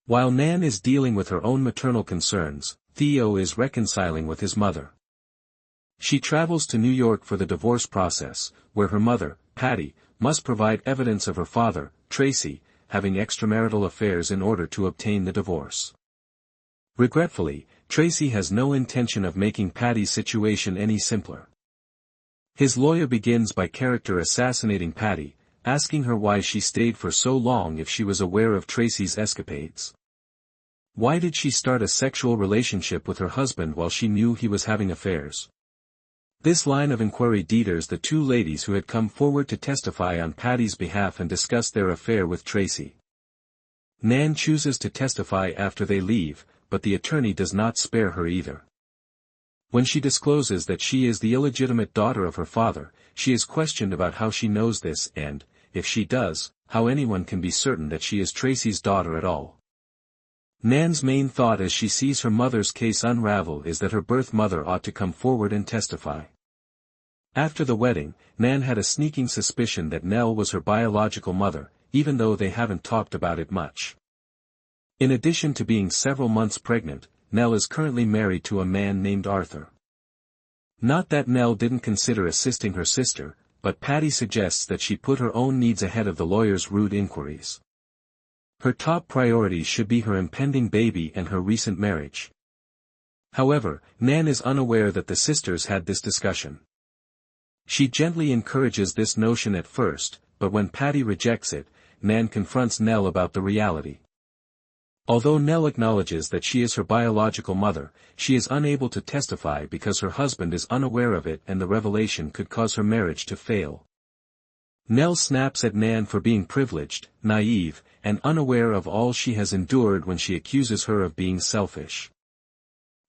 While Nan is dealing with her own maternal concerns, Theo is reconciling with his mother. She travels to New York for the divorce process, where her mother, Patti, must provide evidence of her father, Tracy, having extramarital affairs in order to obtain the divorce. Regretfully, Tracy has no intention of making Patti's situation any simpler. His lawyer begins by character assassinating Patti, asking her why she stayed for so long if she was aware of Tracy's escapades. Why did she start a sexual relationship with her husband while she knew he was having affairs? This line of inquiry deters the two ladies who had come forward to testify on Patti's behalf and discuss their affair with Tracy. Nan chooses to testify after they leave, but the attorney does not spare her either. When she discloses that she is the illegitimate daughter of her father, she is questioned about how she knows this and, if she does, how anyone can be certain that she is Tracy's daughter at all. Nan's main thought as she sees her mother's case unravel is that her birth mother ought to come forward and testify. After the wedding, Nan had a sneaking suspicion that Nell was her biological mother, even though they haven't talked about it much. In addition to being several months pregnant, Nell is currently married to a man named Arthur. Not that Nell didn't consider assisting her sister, but Patti suggests that she put her own needs ahead of the lawyer's rude inquiries. Her top priorities should be her impending baby and her recent marriage. However, Nan is unaware that the sisters had this discussion. She gently encourages this notion at first, but when Patti rejects it, Nan confronts Nell about the reality. Although Nell acknowledges that she is her biological mother, she is unable to testify because her husband is unaware of it and the revelation could cause her marriage to fail. Nell snaps at Nan for being privileged, naive, and unaware of all she has endured when she accuses her of being selfish.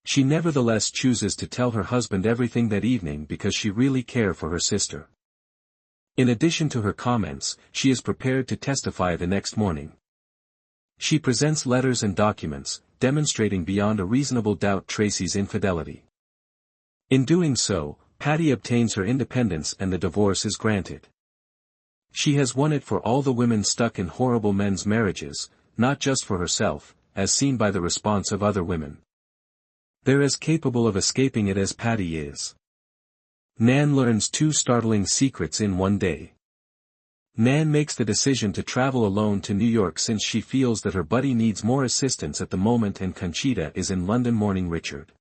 She nevertheless chooses to tell her husband everything that evening because she really cares for her sister. In addition to her comments, she is prepared to testify the next morning. She presents letters and documents, demonstrating beyond a reasonable doubt Tracy's infidelity. In doing so, Patti obtains her independence and the divorce is granted. She has won it for all the women stuck in horrible men's marriages, not just for herself, as seen by the response of other women. They're as capable of escaping it as Patti is. Nan learns two startling secrets in one day. Nan makes the decision to travel alone to New York since she feels that her buddy needs more assistance at the moment and Conchita is in London mourning Richard.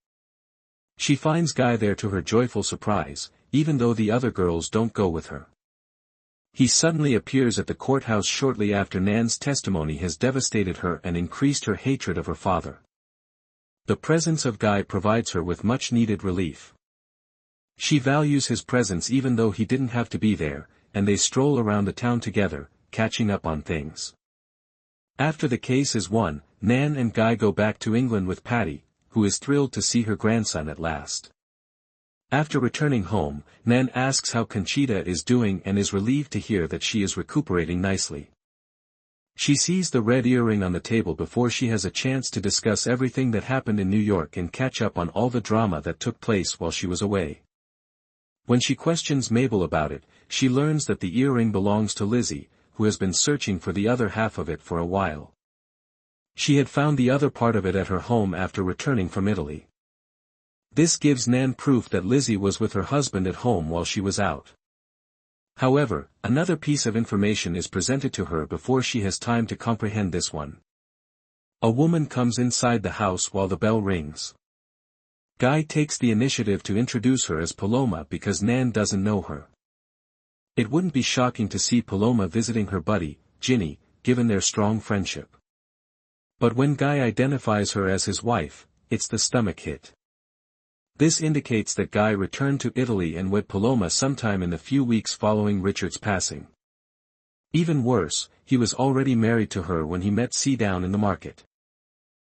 She finds Guy there to her joyful surprise, even though the other girls don't go with her. He suddenly appears at the courthouse shortly after Nan's testimony has devastated her and increased her hatred of her father. The presence of Guy provides her with much-needed relief. She values his presence even though he didn't have to be there, and they stroll around the town together, catching up on things. After the case is won, Nan and Guy go back to England with Patti, who is thrilled to see her grandson at last. After returning home, Nan asks how Conchita is doing and is relieved to hear that she is recuperating nicely. She sees the red earring on the table before she has a chance to discuss everything that happened in New York and catch up on all the drama that took place while she was away. When she questions Mabel about it, she learns that the earring belongs to Lizzie, who has been searching for the other half of it for a while. She had found the other part of it at her home after returning from Italy. This gives Nan proof that Lizzie was with her husband at home while she was out. However, another piece of information is presented to her before she has time to comprehend this one. A woman comes inside the house while the bell rings. Guy takes the initiative to introduce her as Paloma because Nan doesn't know her. It wouldn't be shocking to see Paloma visiting her buddy, Ginny, given their strong friendship. But when Guy identifies her as his wife, it's the stomach hit. This indicates that Guy returned to Italy and wed Paloma sometime in the few weeks following Richard's passing. Even worse, he was already married to her when he met C down in the market.